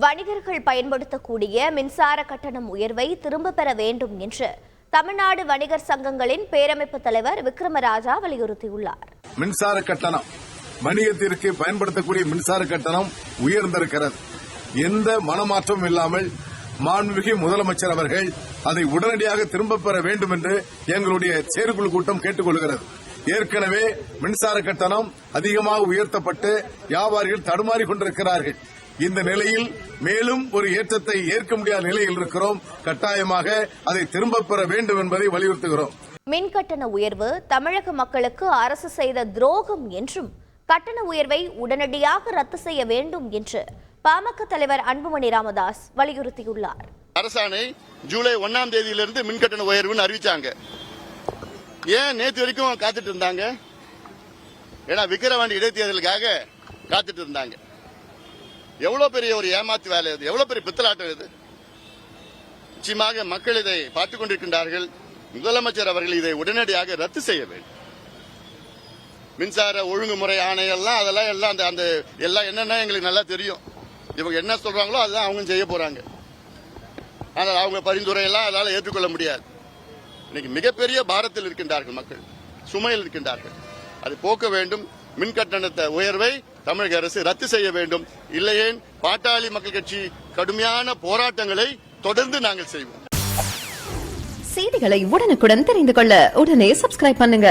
வணிகர்கள் பயன்படுத்தக்கூடிய மின்சார கட்டணம் உயர்வை திரும்ப பெற வேண்டும் என்று தமிழ்நாடு வணிகர் சங்கங்களின் பேரமைப்பு தலைவர் விக்ரமராஜா வலியுறுத்தியுள்ளார். மின்சார கட்டணம் வணிகத்திற்கு பயன்படுத்தக்கூடிய மின்சார கட்டணம் உயர்ந்திருக்கிறது. எந்த மனமாற்றமும் இல்லாமல் மாண்புமிகு முதலமைச்சர் அவர்கள் அதை உடனடியாக திரும்ப பெற வேண்டும் என்று எங்களுடைய செயற்குழு கூட்டம் கேட்டுக் கொள்கிறது. ஏற்கனவே மின்சார கட்டணம் அதிகமாக உயர்த்தப்பட்டு வியாபாரிகள் தடுமாறிக் கொண்டிருக்கிறார்கள். இந்த நிலையில் மேலும் ஒரு ஏற்றத்தை ஏற்க முடியாத நிலையில் இருக்கிறோம். கட்டாயமாக அதை திரும்ப பெற வேண்டும் என்பதை வலியுறுத்துகிறோம். மின் கட்டண உயர்வு தமிழக மக்களுக்கு அரசு செய்த துரோகம் என்றும் கட்டண உயர்வை உடனடியாக ரத்து செய்ய வேண்டும் என்று பாமக தலைவர் அன்புமணி ராமதாஸ் வலியுறுத்தியுள்ளார். அரசாணை ஜூலை 1ஆம் தேதியிலிருந்து மின் கட்டண உயர்வுன்னு அறிவிச்சாங்க. ஏன் நேற்று வரைக்கும் காத்துட்டு இருந்தாங்க? ஏன்னா விக்கிரவாண்டி இடைத்தேர்தலுக்காக காத்துட்டு இருந்தாங்க. எவ்வளவு பெரிய ஒரு ஏமாத்து வேலை இது, எவ்வளவு பெரிய பித்தலாட்டம் இது. நிச்சயமாக மக்கள் இதை பார்த்துக் கொண்டிருக்கின்றார்கள். முதலமைச்சர் அவர்கள் இதை உடனடியாக ரத்து செய்ய வேண்டும். மின்சார ஒழுங்குமுறை ஆணையெல்லாம் அதெல்லாம் அந்த எல்லாம் என்னன்னா எங்களுக்கு நல்லா தெரியும். இவங்க என்ன சொல்றாங்களோ அதுதான் அவங்க செய்ய போறாங்க. ஆனால் அவங்க பரிந்துரையெல்லாம் அதால ஏற்றுக்கொள்ள முடியாது. இன்னைக்கு மிகப்பெரிய பாரத்தில் இருக்கின்றார்கள் மக்கள், சுமையில் இருக்கின்றார்கள். அதை போக்க வேண்டும். மின் கட்டணத்தை உயர்வை தமிழக அரசு ரத்து செய்ய வேண்டும். இல்லையேன் பாட்டாளி மக்கள் கட்சி கடுமையான போராட்டங்களை தொடர்ந்து நாங்கள் செய்வோம். செய்திகளை உடனுக்குடன் தெரிந்து கொள்ள உடனே சப்ஸ்கிரைப் பண்ணுங்க.